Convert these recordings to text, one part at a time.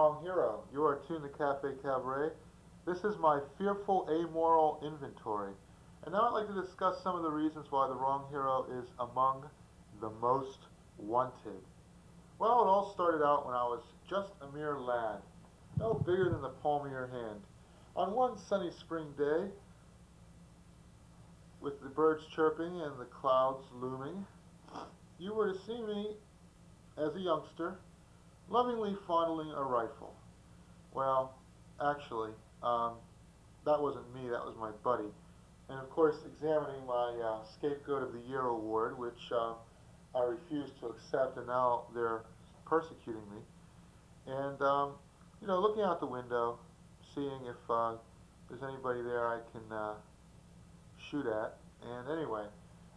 wrong hero. You are tuned to Cafe Cabaret. This is my fearful amoral inventory. And now I'd like to discuss some of the reasons why the wrong hero is among the most wanted. Well, it all started out when I was just a mere lad, no bigger than the palm of your hand. On one sunny spring day, with the birds chirping and the clouds looming, you were to see me as a youngster lovingly fondling a rifle. Well, actually, that wasn't me, that was my buddy. And of course, examining my Scapegoat of the Year award, which I refused to accept, and now they're persecuting me. And, looking out the window, seeing if there's anybody there I can shoot at. And anyway,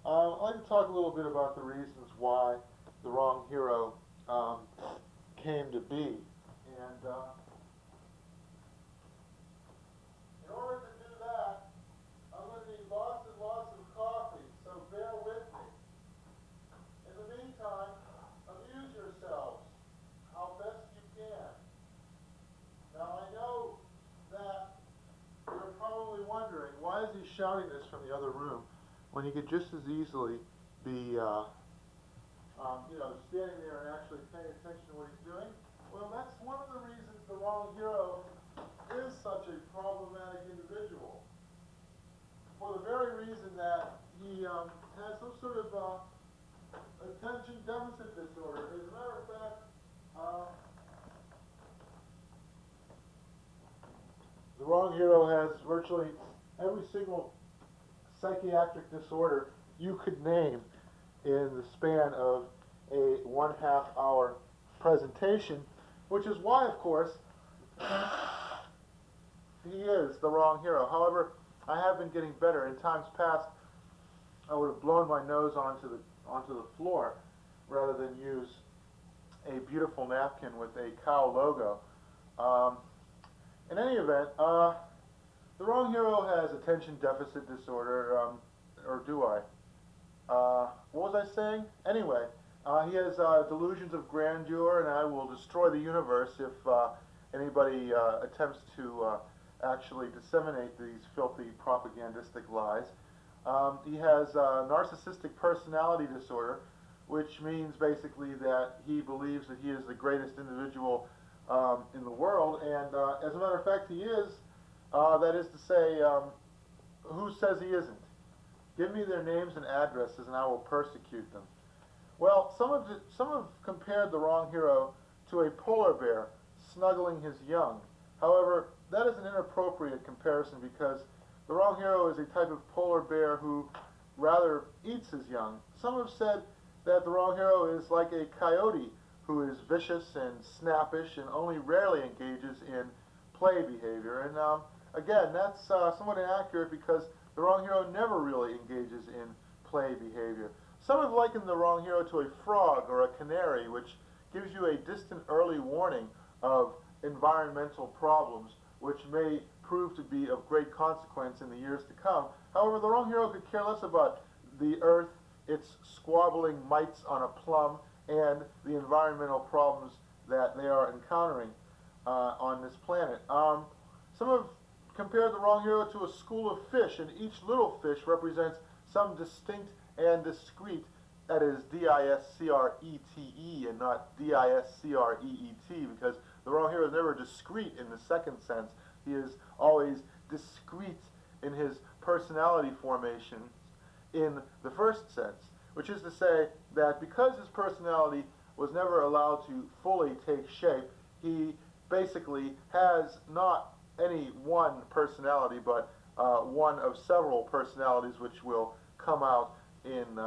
I'd like to talk a little bit about the reasons why the wrong hero came to be. And in order to do that, I'm going to need lots and lots of coffee, so bear with me. In the meantime, amuse yourselves how best you can. Now, I know that you're probably wondering, why is he shouting this from the other room when he could just as easily be standing there and actually paying attention to what he's doing? Well, that's one of the reasons the wrong hero is such a problematic individual. For the very reason that he has some sort of attention deficit disorder. As a matter of fact, the wrong hero has virtually every single psychiatric disorder you could name in the span of a 1/2 hour presentation, which is why, of course, he is the wrong hero. However, I have been getting better. In times past, I would have blown my nose onto the floor rather than use a beautiful napkin with a cow logo. In any event, the wrong hero has attention deficit disorder, or do I? What was I saying? Anyway, he has delusions of grandeur, and I will destroy the universe if anybody attempts to actually disseminate these filthy propagandistic lies. He has narcissistic personality disorder, which means basically that he believes that he is the greatest individual in the world, and as a matter of fact, he is. That is to say, who says he isn't? Give me their names and addresses, and I will persecute them. Well, some have compared the wrong hero to a polar bear snuggling his young. However, that is an inappropriate comparison because the wrong hero is a type of polar bear who rather eats his young. Some have said that the wrong hero is like a coyote who is vicious and snappish and only rarely engages in play behavior. And again, that's somewhat inaccurate because the wrong hero never really engages in play behavior. Some have likened the wrong hero to a frog or a canary, which gives you a distant early warning of environmental problems, which may prove to be of great consequence in the years to come. However, the wrong hero could care less about the earth, its squabbling mites on a plum, and the environmental problems that they are encountering on this planet. Some have compared the wrong hero to a school of fish, and each little fish represents some distinct and discrete, that is D-I-S-C-R-E-T-E and not D-I-S-C-R-E-E-T, because the wrong hero is never discrete in the second sense. He is always discrete in his personality formation in the first sense, which is to say that because his personality was never allowed to fully take shape, he basically has not any one personality, but one of several personalities which will come out in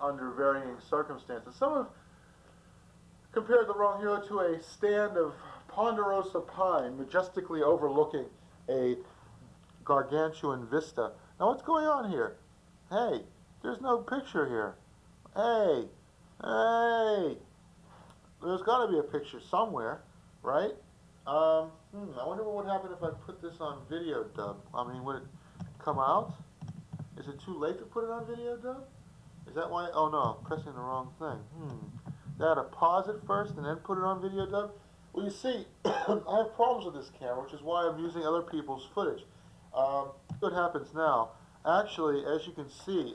under varying circumstances. Some have compared the wrong hero to a stand of ponderosa pine majestically overlooking a gargantuan vista. Now what's going on here? Hey, there's no picture here. Hey, there's got to be a picture somewhere, right? I wonder what would happen if I put this on video dub. I mean, would it come out? Is it too late to put it on video dub? Is that why? Oh no, I'm pressing the wrong thing. They had to pause it first and then put it on video dub? Well, you see, I have problems with this camera, which is why I'm using other people's footage. What happens now? Actually, as you can see,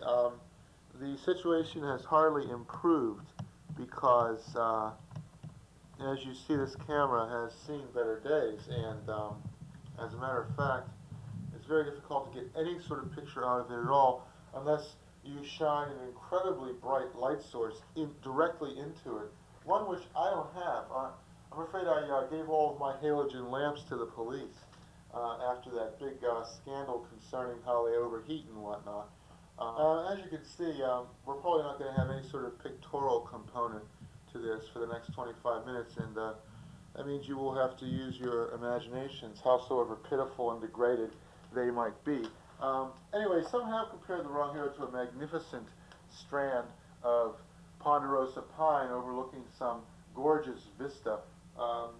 the situation has hardly improved because, as you see, this camera has seen better days, and as a matter of fact, it's very difficult to get any sort of picture out of it at all unless you shine an incredibly bright light source directly into it, one which I don't have. I'm afraid I gave all of my halogen lamps to the police after that big scandal concerning how they overheat and whatnot. As you can see, we're probably not going to have any sort of pictorial component to this for the next 25 minutes, and that means you will have to use your imaginations, howsoever pitiful and degraded they might be. Anyway, some have compared the Wrong Hero to a magnificent strand of ponderosa pine overlooking some gorgeous vista. Um,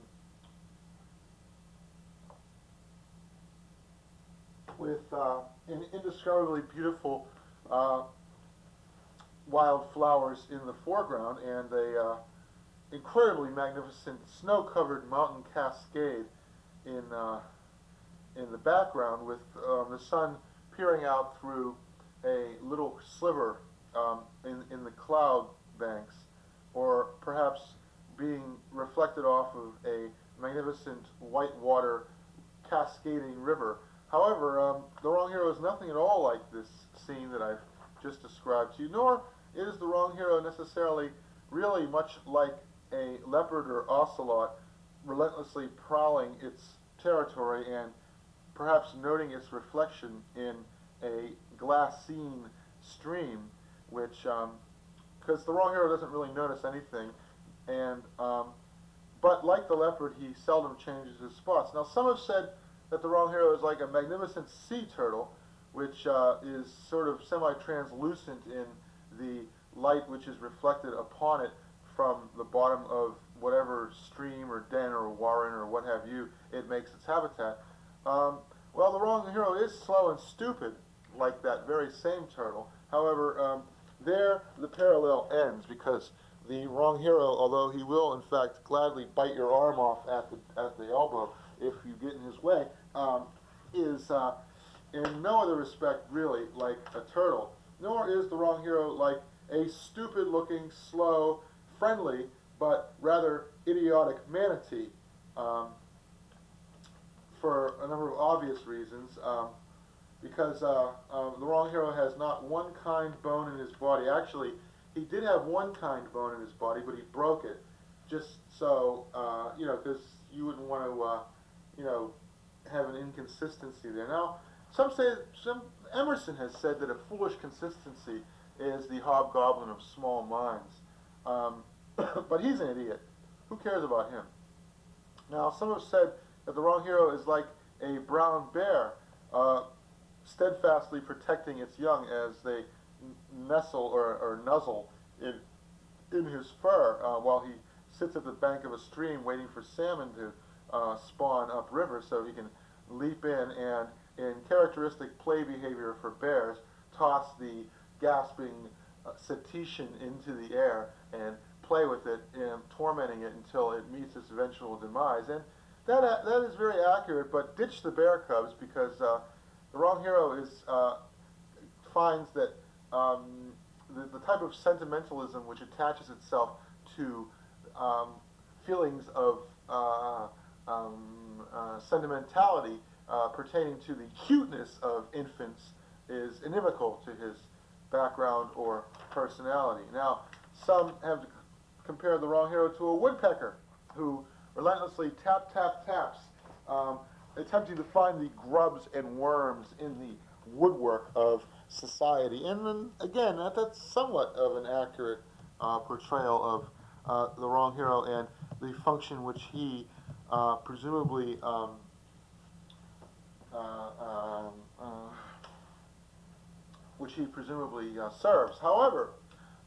with indescribably beautiful wild flowers in the foreground and a incredibly magnificent snow-covered mountain cascade in the background, with the sun peering out through a little sliver in the cloud banks, or perhaps being reflected off of a magnificent whitewater cascading river. However, The Wrong Hero is nothing at all like this scene that I've just described to you, nor is The Wrong Hero necessarily really much like a leopard or ocelot relentlessly prowling its territory and perhaps noting its reflection in a glassine stream, which, because the Wrong Hero doesn't really notice anything, and but like the leopard, he seldom changes his spots. Now, some have said that the Wrong Hero is like a magnificent sea turtle, which is sort of semi-translucent in the light which is reflected upon it from the bottom of whatever stream or den or warren or what have you it makes its habitat. Well, the Wrong Hero is slow and stupid, like that very same turtle. However, there the parallel ends, because the Wrong Hero, although he will in fact gladly bite your arm off at the elbow if you get in his way, is in no other respect really like a turtle. Nor is the Wrong Hero like a stupid-looking, slow, friendly, but rather idiotic manatee. For a number of obvious reasons, because the Wrong Hero has not one kind bone in his body. Actually, he did have one kind bone in his body, but he broke it, just so, because you wouldn't want to, have an inconsistency there. Now, Emerson has said that a foolish consistency is the hobgoblin of small minds. But he's an idiot. Who cares about him? Now, some have said that the Wrong Hero is like a brown bear, steadfastly protecting its young as they nestle or nuzzle in his fur while he sits at the bank of a stream waiting for salmon to spawn upriver so he can leap in and, in characteristic play behavior for bears, toss the gasping cetacean into the air and play with it, tormenting it until it meets its eventual demise. And that is very accurate, but ditch the bear cubs, because the Wrong Hero finds that the type of sentimentalism which attaches itself to feelings of sentimentality pertaining to the cuteness of infants is inimical to his background or personality. Now, some have compared the Wrong Hero to a woodpecker who relentlessly taps, attempting to find the grubs and worms in the woodwork of society. And then, again, that's somewhat of an accurate portrayal of the Wrong Hero and the function which he presumably serves. However,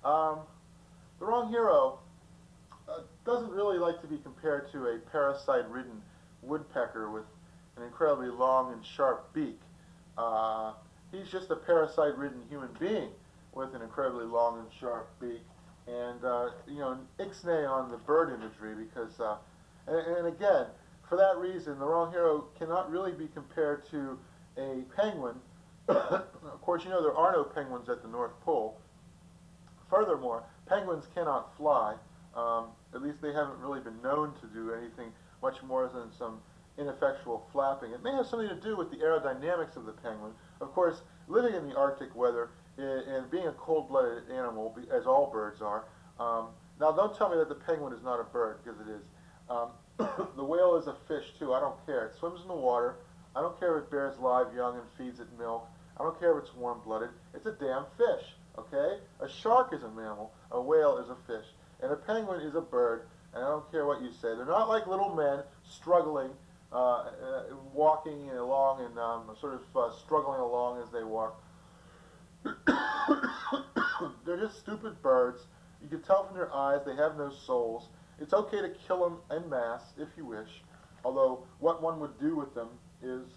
the Wrong Hero doesn't really like to be compared to a parasite-ridden woodpecker with an incredibly long and sharp beak. He's just a parasite-ridden human being with an incredibly long and sharp beak, and ixnay on the bird imagery, because And again, for that reason, the wrong hero cannot really be compared to a penguin. Of course, you know there are no penguins at the North Pole. Furthermore, penguins cannot fly. At least they haven't really been known to do anything much more than some ineffectual flapping. It may have something to do with the aerodynamics of the penguin. Of course, living in the Arctic weather and being a cold-blooded animal, as all birds are. Now, don't tell me that the penguin is not a bird, because it is. The whale is a fish, too. I don't care. It swims in the water. I don't care if it bears live young and feeds it milk. I don't care if it's warm-blooded. It's a damn fish, okay? A shark is a mammal. A whale is a fish. And a penguin is a bird, and I don't care what you say. They're not like little men struggling, walking along and sort of struggling along as they walk. They're just stupid birds. You can tell from their eyes they have no souls. It's okay to kill them en masse if you wish, although what one would do with them is,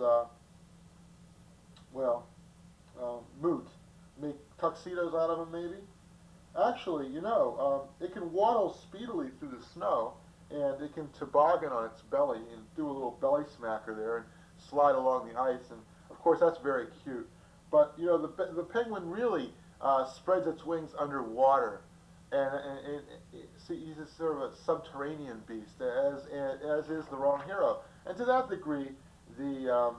moot. Make tuxedos out of them, maybe? Actually, you know, it can waddle speedily through the snow, and it can toboggan on its belly and do a little belly smacker there and slide along the ice, and of course that's very cute. But, you know, the penguin really spreads its wings underwater, and see, he's a sort of a subterranean beast, as is the wrong hero. And to that degree, the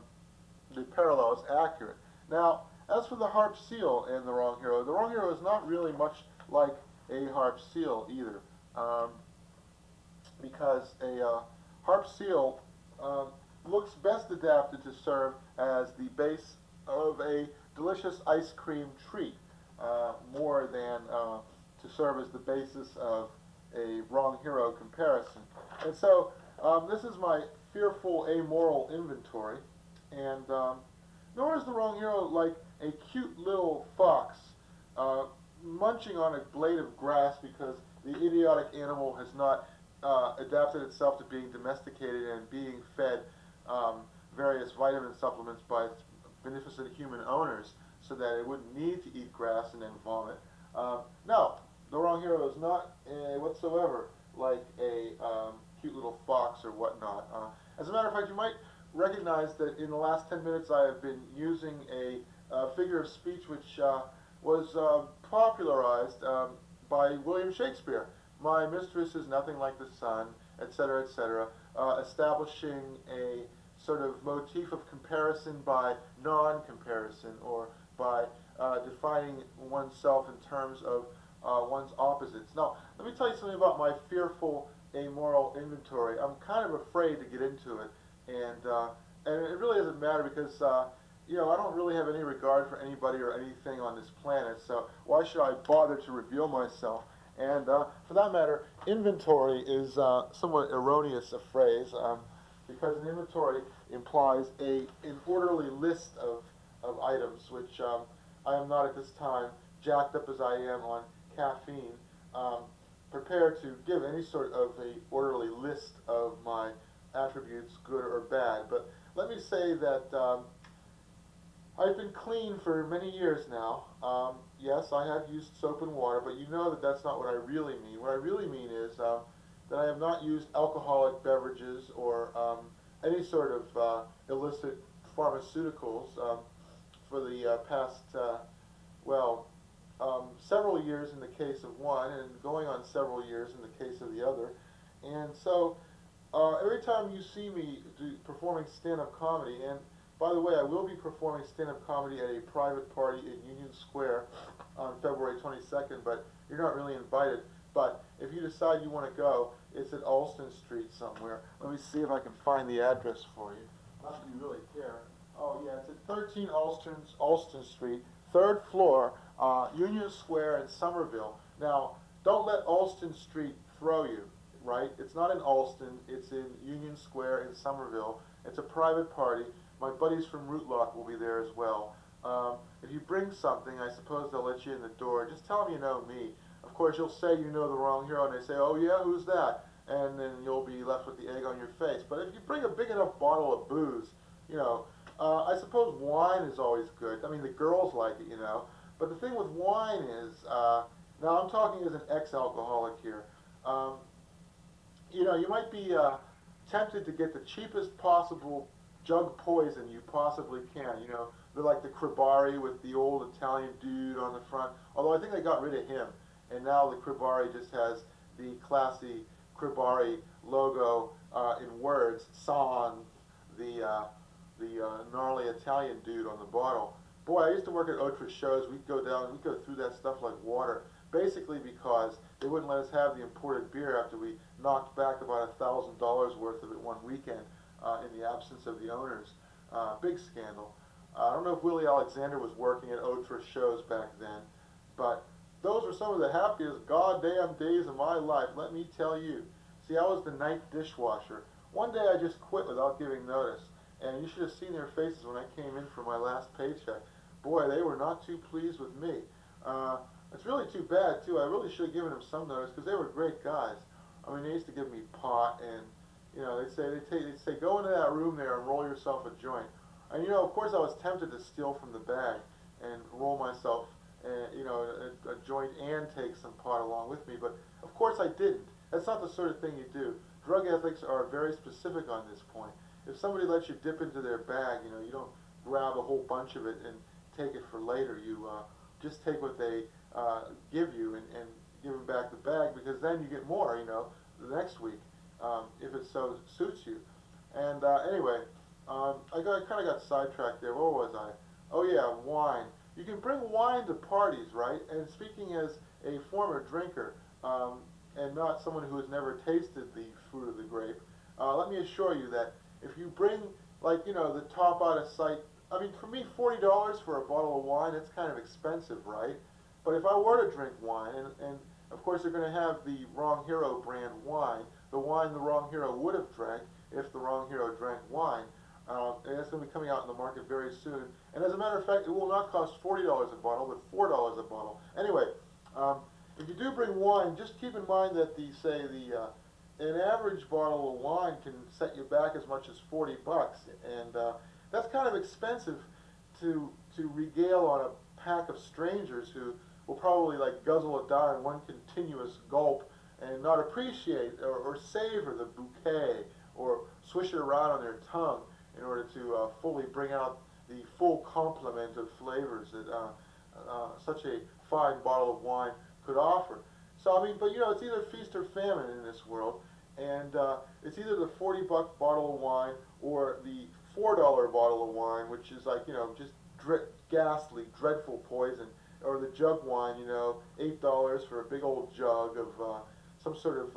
parallel is accurate. Now, as for the harp seal and the wrong hero is not really much like a harp seal either, because a harp seal looks best adapted to serve as the base of a delicious ice cream treat, more than to serve as the basis of a wrong hero comparison. And so this is my fearful amoral inventory, and nor is the wrong hero like a cute little fox munching on a blade of grass because the idiotic animal has not adapted itself to being domesticated and being fed various vitamin supplements by its beneficent human owners so that it wouldn't need to eat grass and then vomit. No, the wrong hero is not whatsoever like a cute little fox or whatnot. As a matter of fact, you might recognize that in the last 10 minutes I have been using a figure of speech which was popularized by William Shakespeare. My mistress is nothing like the sun, etc., etc., establishing a sort of motif of comparison by non-comparison, or by defining oneself in terms of one's opposites. Now, let me tell you something about my fearful amoral inventory. I'm kind of afraid to get into it, and it really doesn't matter because you know, I don't really have any regard for anybody or anything on this planet, so why should I bother to reveal myself? And for that matter, inventory is somewhat erroneous a phrase, because an inventory implies an orderly list of items, which I am not at this time, jacked up as I am on caffeine, prepared to give any sort of a orderly list of my attributes, good or bad. But let me say that I've been clean for many years now. Yes, I have used soap and water, but you know that that's not what I really mean. What I really mean is that I have not used alcoholic beverages or any sort of illicit pharmaceuticals for the past, several years in the case of one, and going on several years in the case of the other. And so every time you see me performing stand-up comedy, and by the way, I will be performing stand-up comedy at a private party in Union Square on February 22nd, but you're not really invited. But if you decide you want to go, it's at Alston Street somewhere. Let me see if I can find the address for you. Not that you really care. Oh yeah, it's at 13 Alston Street, 3rd floor, Union Square in Somerville. Now, don't let Alston Street throw you, right? It's not in Alston, it's in Union Square in Somerville. It's a private party. My buddies from Rootlock will be there as well. If you bring something, I suppose they'll let you in the door. Just tell them you know me. Of course, you'll say you know the wrong hero, and they say, oh yeah, who's that? And then you'll be left with the egg on your face. But if you bring a big enough bottle of booze, you know, I suppose wine is always good. I mean, the girls like it, you know. But the thing with wine is, now I'm talking as an ex-alcoholic here. You know, you might be tempted to get the cheapest possible jug poison you possibly can. You know, they're like the Cribari with the old Italian dude on the front. Although I think they got rid of him, and now the Cribari just has the classy Cribari logo in words, San, the gnarly Italian dude on the bottle. Boy, I used to work at Autre shows. We'd go down, we'd go through that stuff like water, basically because they wouldn't let us have the imported beer after we knocked back about $1,000 worth of it one weekend in the absence of the owners. Big scandal. I don't know if Willie Alexander was working at Autre shows back then, but those were some of the happiest goddamn days of my life, let me tell you. See, I was the night dishwasher. One day I just quit without giving notice, and you should have seen their faces when I came in for my last paycheck. Boy, they were not too pleased with me. It's really too bad, too. I really should have given them some notice, because they were great guys. I mean, they used to give me pot, and, you know, they'd say, go into that room there and roll yourself a joint. And, you know, of course I was tempted to steal from the bag and roll myself, you know, a joint and take some pot along with me, but of course I didn't. That's not the sort of thing you do. Drug ethics are very specific on this point. If somebody lets you dip into their bag, you know, you don't grab a whole bunch of it and take it for later. You just take what they give you and give them back the bag, because then you get more, you know, the next week, if it so suits you. And anyway, I kind of got sidetracked there. Where was I? Oh yeah, wine. You can bring wine to parties, right? And speaking as a former drinker, and not someone who has never tasted the fruit of the grape, let me assure you that if you bring, like, you know, the top out of sight, I mean, for me, $40 for a bottle of wine, it's kind of expensive, right? But if I were to drink wine, and of course they're going to have the Wrong Hero brand wine, the wine the Wrong Hero would have drank if the Wrong Hero drank wine, and it's going to be coming out in the market very soon. And as a matter of fact, it will not cost $40 a bottle, but $4 a bottle. Anyway, if you do bring wine, just keep in mind that an average bottle of wine can set you back as much as 40 bucks, and that's kind of expensive to regale on a pack of strangers who will probably like guzzle it down in one continuous gulp and not appreciate or savor the bouquet or swish it around on their tongue in order to fully bring out the full complement of flavors that such a fine bottle of wine could offer. So I mean, but you know, it's either feast or famine in this world, and it's either the 40-buck bottle of wine or the $4 bottle of wine, which is like, you know, just ghastly, dreadful poison, or the jug wine, you know, $8 for a big old jug of some sort of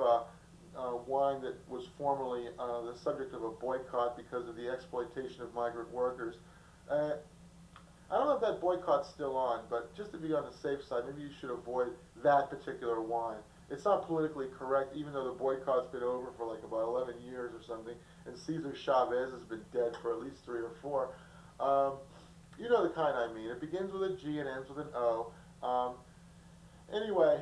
wine that was formerly the subject of a boycott because of the exploitation of migrant workers. I don't know if that boycott's still on, but just to be on the safe side, maybe you should avoid that particular wine. It's not politically correct, even though the boycott's been over for like about 11 years or something, and Cesar Chavez has been dead for at least 3 or 4. You know the kind I mean. It begins with a G and ends with an O. Anyway,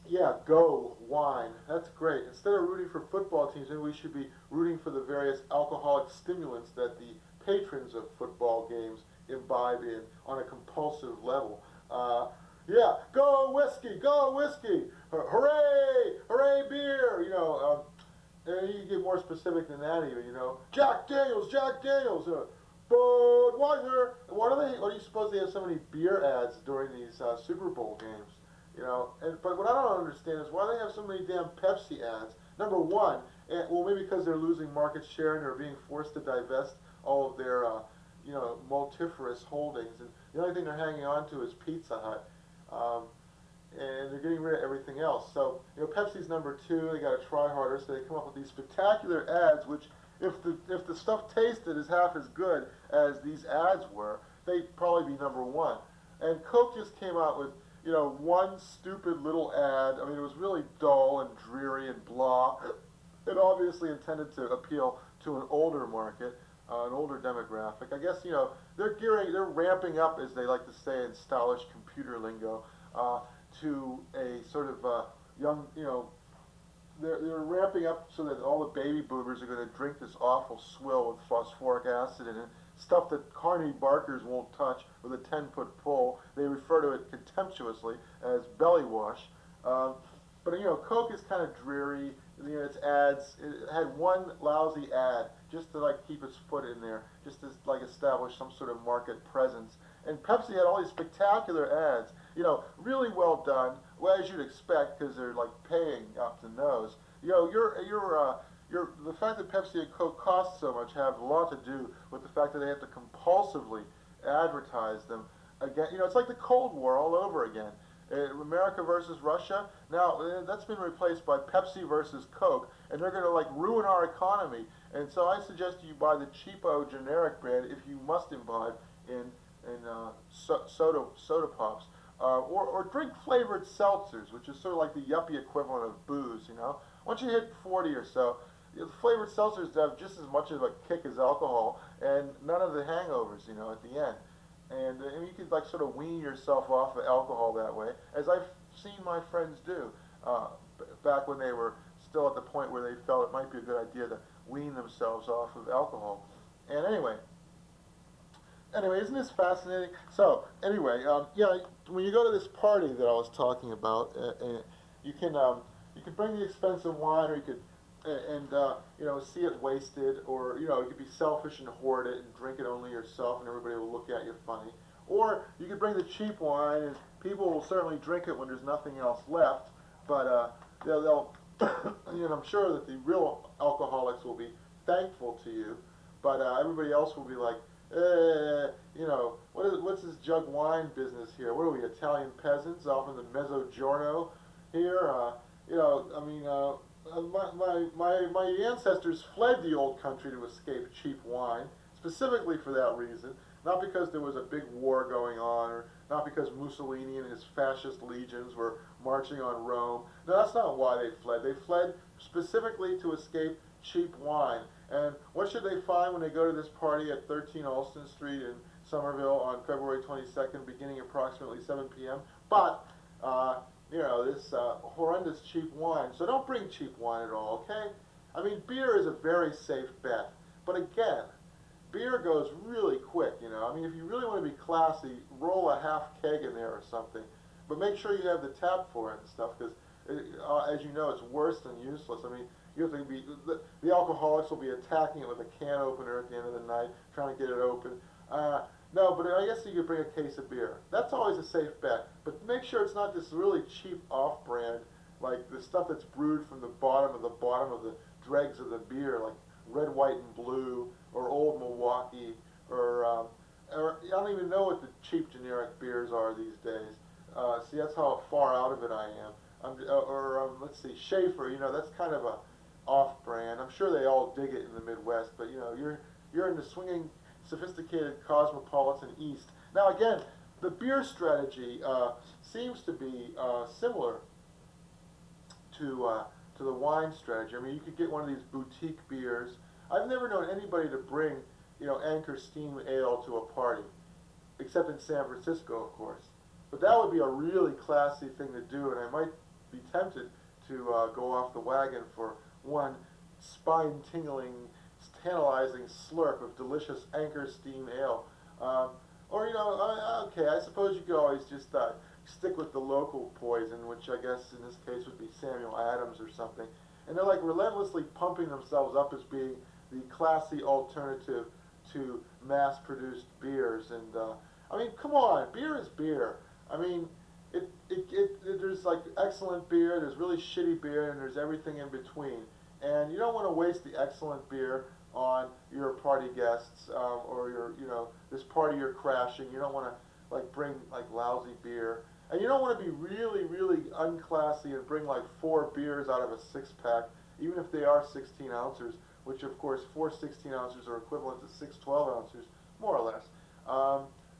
yeah, go, wine. That's great. Instead of rooting for football teams, maybe we should be rooting for the various alcoholic stimulants that the patrons of football games imbibe in on a compulsive level. Yeah, go whiskey, hooray, hooray beer, you know, and you get more specific than that even, you know, Jack Daniels, Budweiser. What do you suppose they have so many beer ads during these Super Bowl games? You know, but what I don't understand is why they have so many damn Pepsi ads. Number one, well, maybe because they're losing market share and they're being forced to divest all of their, you know, multifarious holdings, and the only thing they're hanging on to is Pizza Hut, and they're getting rid of everything else. So, you know, Pepsi's number 2. They got to try harder, so they come up with these spectacular ads, which, if the stuff tasted as half as good as these ads were, they'd probably be number 1. And Coke just came out with, you know, one stupid little ad. I mean, it was really dull and dreary and blah. It obviously intended to appeal to an older market, an older demographic. I guess, you know, they're ramping up, as they like to say in stylish computer lingo, to a sort of young, you know, they're ramping up so that all the baby boomers are going to drink this awful swill with phosphoric acid in it, stuff that Carney Barkers won't touch with a 10-foot pole. They refer to it contemptuously as belly wash. But Coke is kind of dreary. Its ads. It had one lousy ad just to like keep its foot in there, just to like establish some sort of market presence. And Pepsi had all these spectacular ads. Really well done. Well, as you'd expect, because they're like paying up the nose. The fact that Pepsi and Coke cost so much have a lot to do with the fact that they have to compulsively advertise them again. It's like the Cold War all over again. America versus Russia. Now that's been replaced by Pepsi versus Coke, and they're going to like ruin our economy. And so I suggest you buy the cheapo generic brand if you must imbibe in soda pops, or drink flavored seltzers, which is sort of like the yuppie equivalent of booze. Once you hit 40 or so, the flavored seltzers have just as much of a kick as alcohol, and none of the hangovers. At the end. And you could like sort of wean yourself off of alcohol that way, as I've seen my friends do back when they were still at the point where they felt it might be a good idea to wean themselves off of alcohol. And anyway, isn't this fascinating? So anyway, when you go to this party that I was talking about, you can bring the expensive wine, or you could see it wasted, or you could be selfish and hoard it and drink it only yourself, and everybody will look at you funny. Or you could bring the cheap wine, and people will certainly drink it when there's nothing else left. But they'll I'm sure that the real alcoholics will be thankful to you, but everybody else will be like, what's this jug wine business here? What are we, Italian peasants off in the Mezzogiorno here? My ancestors fled the old country to escape cheap wine, specifically for that reason, not because there was a big war going on, or not because Mussolini and his fascist legions were marching on Rome. No, that's not why they fled. They fled specifically to escape cheap wine. And what should they find when they go to this party at 13 Alston Street in Somerville on February 22nd, beginning approximately 7 p.m.? But this horrendous cheap wine. So don't bring cheap wine at all, okay? Beer is a very safe bet. But again, beer goes really quick, if you really want to be classy, roll a half keg in there or something. But make sure you have the tap for it and stuff, because, as you know, it's worse than useless. You have to be, the alcoholics will be attacking it with a can opener at the end of the night, trying to get it open. No, but I guess you could bring a case of beer. That's always a safe bet. But make sure it's not this really cheap off-brand, like the stuff that's brewed from the bottom of the dregs of the beer, like Red, White, and Blue, or Old Milwaukee, or I don't even know what the cheap generic beers are these days. See, that's how far out of it I am. Let's see, Schaefer. That's kind of a off-brand. I'm sure they all dig it in the Midwest, but you're in the swinging, sophisticated cosmopolitan East. Now again, the beer strategy seems to be similar to the wine strategy. You could get one of these boutique beers. I've never known anybody to bring Anchor Steam Ale to a party, except in San Francisco, of course. But that would be a really classy thing to do, and I might be tempted to go off the wagon for one spine-tingling, tantalizing slurp of delicious Anchor Steam Ale. Okay, I suppose you could always just stick with the local poison, which I guess in this case would be Samuel Adams or something. And they're like relentlessly pumping themselves up as being the classy alternative to mass-produced beers. And come on, beer is beer. There's like excellent beer, there's really shitty beer, and there's everything in between. And you don't want to waste the excellent beer on your party guests, or this party you're crashing. You don't want to bring lousy beer, and you don't want to be really, really unclassy and bring 4 beers out of a 6-pack, even if they are 16 ounces, which of course 4 16 ounces are equivalent to 6 12 ounces, more or less.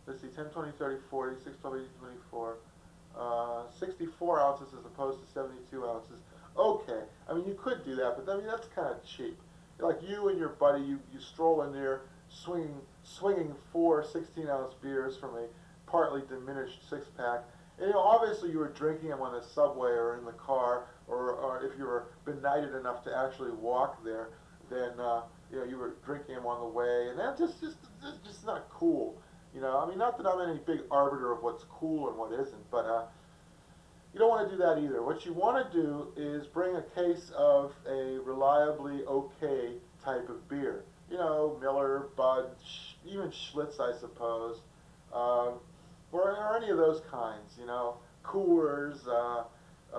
Let's see, 10, 20, 30, 40, 6, 12, 18, 24, 64 ounces as opposed to 72 ounces. Okay, you could do that, but that's kind of cheap. Like you and your buddy, you stroll in there swinging 4 16-ounce beers from a partly diminished 6-pack. And obviously you were drinking them on the subway or in the car, or if you were benighted enough to actually walk there, then you were drinking them on the way, and that's just not cool. Not that I'm any big arbiter of what's cool and what isn't, but You don't want to do that either. What you want to do is bring a case of a reliably okay type of beer. You know, Miller, Bud, even Schlitz, I suppose, um, or any of those kinds. You know, Coors.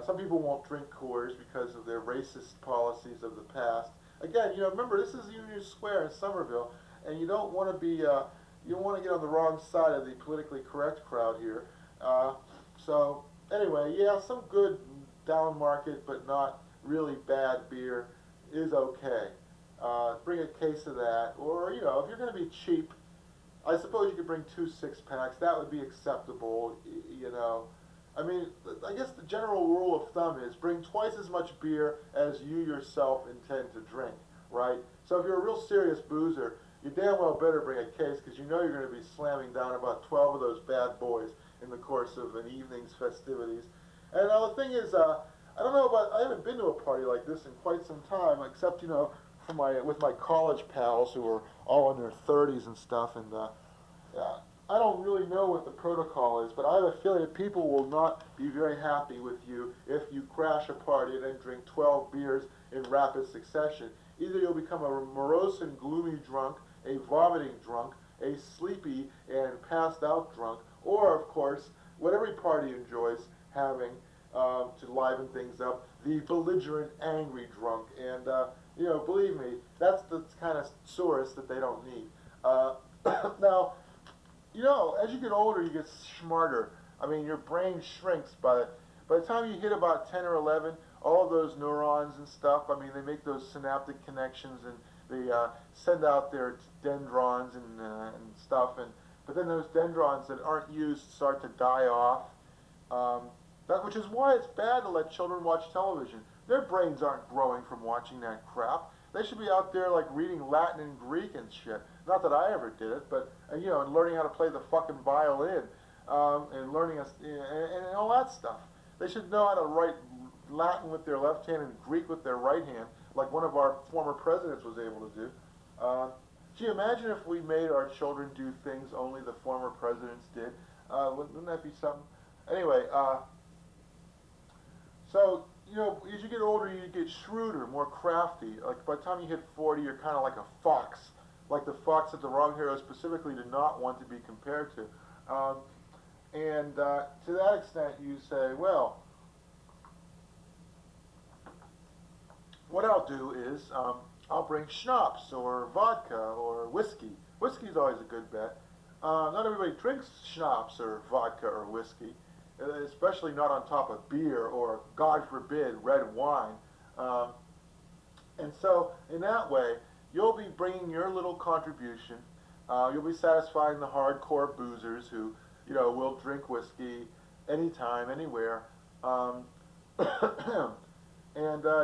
Some people won't drink Coors because of their racist policies of the past. Again, you know, remember this is Union Square in Somerville, and you don't want to be, you don't want to get on the wrong side of the politically correct crowd here. So anyway, yeah, some good down market but not really bad beer is okay. Bring a case of that, or you know, if you're going to be cheap, I suppose you could bring 2 6-packs. That would be acceptable. You know, I mean, I guess the general rule of thumb is bring twice as much beer as you yourself intend to drink, right? So if you're a real serious boozer, you damn well better bring a case because you know you're going to be slamming down about 12 of those bad boys in the course of an evening's festivities. And the thing is, I don't know about, I haven't been to a party like this in quite some time, except, you know, for with my college pals who are all in their 30s and stuff, and I don't really know what the protocol is, but I have a feeling that people will not be very happy with you if you crash a party and then drink 12 beers in rapid succession. Either you'll become a morose and gloomy drunk, a vomiting drunk, a sleepy and passed out drunk, or, of course, what every party enjoys having to liven things up, the belligerent, angry drunk. And, you know, believe me, that's the kind of source that they don't need. Now, you know, as you get older, you get smarter. I mean, your brain shrinks by the time you hit about 10 or 11, all of those neurons and stuff, I mean, they make those synaptic connections and they send out their dendrons and stuff. But then those dendrons that aren't used start to die off. Which is why it's bad to let children watch television. Their brains aren't growing from watching that crap. They should be out there like reading Latin and Greek and shit. Not that I ever did it, but you know, and learning how to play the fucking violin, and learning and all that stuff. They should know how to write Latin with their left hand and Greek with their right hand, like one of our former presidents was able to do. Can you imagine if we made our children do things only the former presidents did? Wouldn't that be something? Anyway, so, you know, as you get older, you get shrewder, more crafty. Like, by the time you hit 40, you're kind of like a fox. Like the fox that the wrong hero specifically did not want to be compared to. To that extent, you say, well, what I'll do is I'll bring schnapps or vodka or whiskey. Whiskey's always a good bet. Not everybody drinks schnapps or vodka or whiskey, especially not on top of beer or, God forbid, red wine. And so, in that way, you'll be bringing your little contribution. You'll be satisfying the hardcore boozers who, you know, will drink whiskey anytime, anywhere. And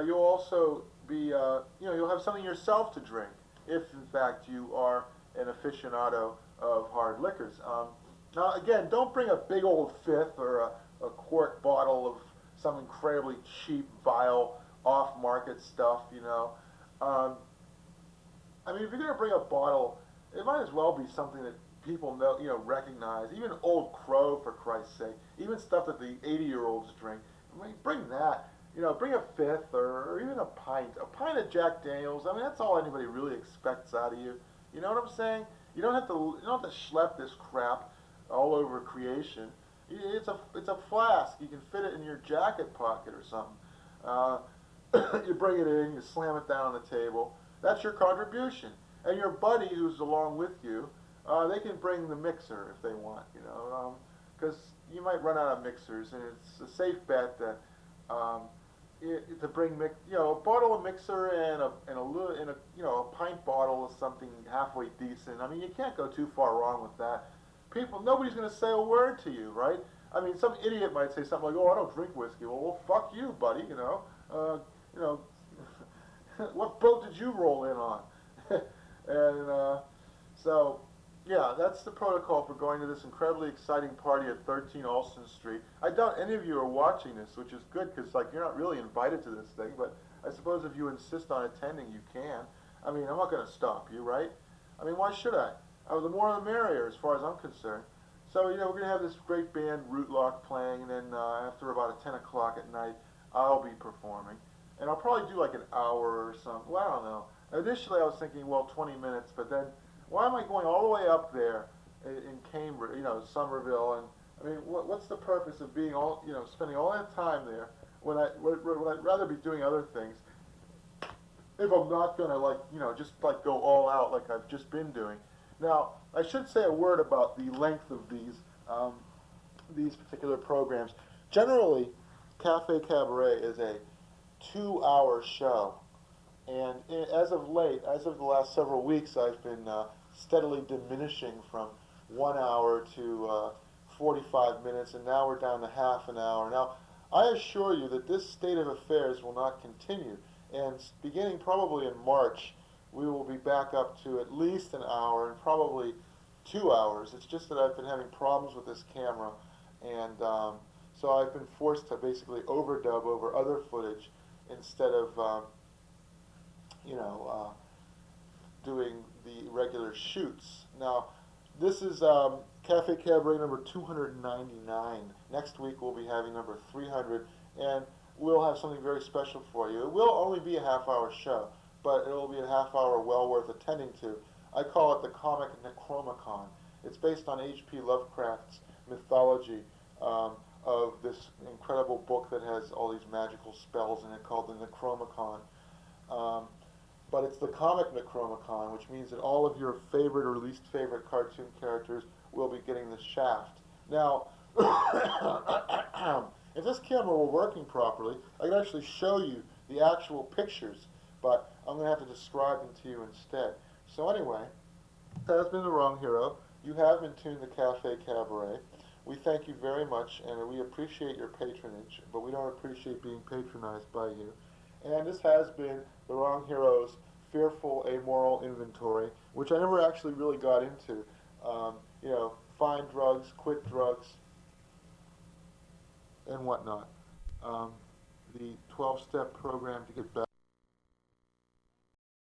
you'll also be, you know, you'll have something yourself to drink if, in fact, you are an aficionado of hard liquors. Now, again, don't bring a big old fifth or a quart bottle of some incredibly cheap, vile, off-market stuff, you know. I mean, if you're going to bring a bottle, it might as well be something that people know, you know, recognize. Even Old Crow, for Christ's sake. Even stuff that the 80-year-olds drink. I mean, bring that. You know, bring a fifth or even a pint. A pint of Jack Daniels. I mean, that's all anybody really expects out of you. You know what I'm saying? You don't have to schlep this crap all over creation. It's a flask. You can fit it in your jacket pocket or something. You bring it in, you slam it down on the table. That's your contribution. And your buddy who's along with you, they can bring the mixer if they want, you know, because you might run out of mixers, and it's a safe bet that to bring you know, a bottle of mixer and a you know, a pint bottle of something halfway decent. I mean, you can't go too far wrong with that. Nobody's going to say a word to you, right? I mean, some idiot might say something like, "Oh, I don't drink whiskey." Well, fuck you, buddy. You know, what boat did you roll in on? And so, yeah, that's the protocol for going to this incredibly exciting party at 13 Alston Street. I doubt any of you are watching this, which is good because, like, you're not really invited to this thing. But I suppose if you insist on attending, you can. I mean, I'm not going to stop you, right? I mean, why should I? The more the merrier, as far as I'm concerned. So, we're going to have this great band, Rootlock, playing, and then after about 10 o'clock at night, I'll be performing. And I'll probably do like an hour or something. Well, I don't know. Initially, I was thinking, well, 20 minutes, but then why am I going all the way up there in Cambridge, Somerville? And I mean, what's the purpose of being spending all that time there when I'd rather be doing other things if I'm not going to, just like go all out like I've just been doing. Now, I should say a word about the length of these particular programs. Generally, Cafe Cabaret is a 2-hour show, and as of late, as of the last several weeks, I've been steadily diminishing from 1 hour to 45 minutes, and now we're down to half an hour. Now, I assure you that this state of affairs will not continue, and beginning probably in March, we will be back up to at least an hour and probably 2 hours. It's just that I've been having problems with this camera, and so I've been forced to basically overdub over other footage instead of, doing the regular shoots. Now, this is Cafe Cabaret number 299. Next week we'll be having number 300, and we'll have something very special for you. It will only be a half-hour show, but it will be a half-hour well worth attending to. I call it the Comic Necromicon. It's based on H.P. Lovecraft's mythology of this incredible book that has all these magical spells in it called the Necromicon. But it's the Comic Necromicon, which means that all of your favorite or least favorite cartoon characters will be getting the shaft. Now, if this camera were working properly, I could actually show you the actual pictures, but I'm going to have to describe them to you instead. So anyway, that has been The Wrong Hero. You have been tuned to Cafe Cabaret. We thank you very much, and we appreciate your patronage, but we don't appreciate being patronized by you. And this has been The Wrong Hero's Fearful Amoral Inventory, which I never actually really got into. Find drugs, quit drugs, and whatnot. The 12-step program to get better.